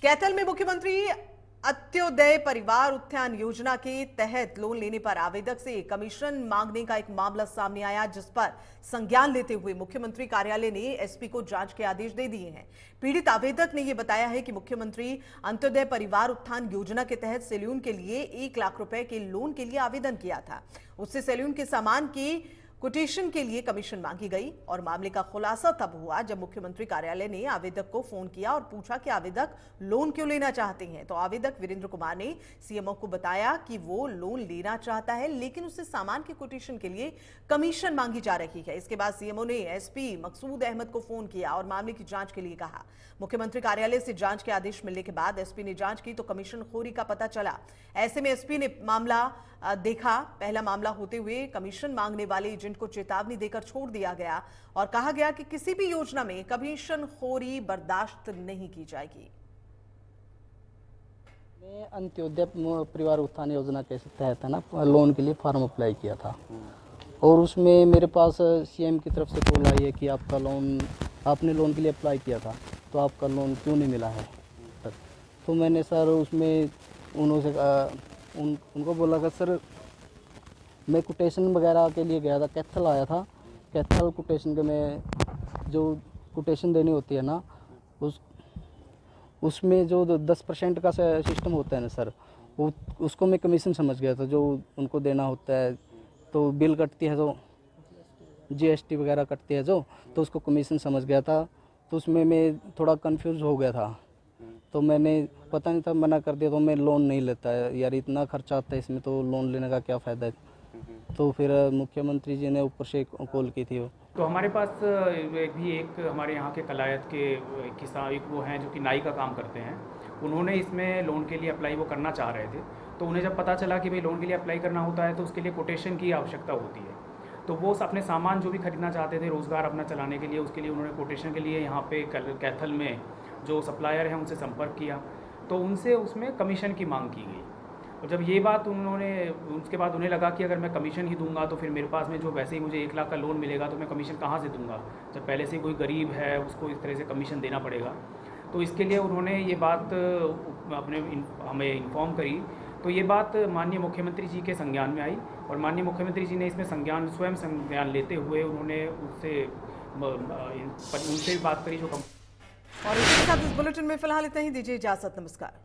कैथल में मुख्यमंत्री अंत्योदय परिवार उत्थान योजना के तहत लोन लेने पर आवेदक से कमीशन मांगने का एक मामला सामने आया, जिस पर संज्ञान लेते हुए मुख्यमंत्री कार्यालय ने एसपी को जांच के आदेश दे दिए हैं। पीड़ित आवेदक ने यह बताया है कि मुख्यमंत्री अंत्योदय परिवार उत्थान योजना के तहत सैलून के लिए 1 लाख रुपए के लोन के लिए आवेदन किया था। उससे सैलून के सामान की कोटेशन के लिए कमीशन मांगी गई और मामले का खुलासा तब हुआ जब मुख्यमंत्री कार्यालय ने आवेदक को फोन किया और पूछा कि आवेदक लोन क्यों लेना चाहते हैं। तो आवेदक वीरेंद्र कुमार ने सीएमओ को बताया कि वो लोन लेना चाहता है, लेकिन उससे सामान के कोटेशन के लिए कमीशन मांगी जा रही है। इसके बाद सीएमओ ने एसपी मकसूद अहमद को फोन किया और मामले की जांच के लिए कहा। मुख्यमंत्री कार्यालय से जांच के आदेश मिलने के बाद एसपी ने जांच की तो कमीशन खोरी का पता चला। ऐसे में एसपी ने मामला देखा। पहला मामला होते हुए कमीशन मांगने वाले एजेंट को चेतावनी देकर छोड़ दिया गया और कहा गया कि किसी भी योजना में कमीशन खोरी बर्दाश्त नहीं की जाएगी। मैं अंत्योदय परिवार उत्थान योजना के तहत है ना लोन के लिए फॉर्म अप्लाई किया था और उसमें मेरे पास सीएम की तरफ से कॉल आई है कि आपने लोन के लिए अप्लाई किया था तो आपका लोन क्यों नहीं मिला है। तो मैंने सर उसमें उनको बोला कि सर मैं कोटेशन वगैरह के लिए गया था, कैथल आया था। कैथल कोटेशन के मैं जो कोटेशन देनी होती है ना उसमें जो 10% का सिस्टम होता है ना सर, वो उसको मैं कमीशन समझ गया था। जो उनको देना होता है तो बिल कटती है, तो जीएसटी वगैरह कटती है तो उसको कमीशन समझ गया था। तो उसमें मैं थोड़ा कंफ्यूज हो गया था, तो मैंने पता नहीं था, मना कर दिया। तो मैं लोन नहीं लेता है यार, इतना खर्चा आता है इसमें, तो लोन लेने का क्या फ़ायदा है। तो फिर मुख्यमंत्री जी ने ऊपर से कॉल की थी। तो हमारे पास एक हमारे यहाँ के कलायत के किसान एक वो हैं जो कि नाई का काम करते हैं। उन्होंने इसमें लोन के लिए अप्लाई वो करना चाह रहे थे। तो उन्हें जब पता चला कि भाई लोन के लिए अप्लाई करना होता है तो उसके लिए कोटेशन की आवश्यकता होती है। तो वो अपने सामान जो भी खरीदना चाहते थे रोज़गार अपना चलाने के लिए, उसके लिए उन्होंने कोटेशन के लिए यहाँ पे कैथल में जो सप्लायर हैं उनसे संपर्क किया। तो उनसे उसमें कमीशन की मांग की गई। और जब ये बात उसके बाद उन्हें लगा कि अगर मैं कमीशन ही दूंगा तो फिर मेरे पास में जो वैसे ही मुझे 1 लाख का लोन मिलेगा तो मैं कमीशन कहाँ से दूंगा, जब पहले से कोई गरीब है उसको इस तरह से कमीशन देना पड़ेगा। तो इसके लिए उन्होंने ये बात हमें इन्फॉर्म करी। तो ये बात माननीय मुख्यमंत्री जी के संज्ञान में आई और माननीय मुख्यमंत्री जी ने इसमें स्वयं संज्ञान लेते हुए उन्होंने उनसे बात करी जो और इसके साथ इस बुलेटिन में फिलहाल इतना ही। दीजिए इजाजत। नमस्कार।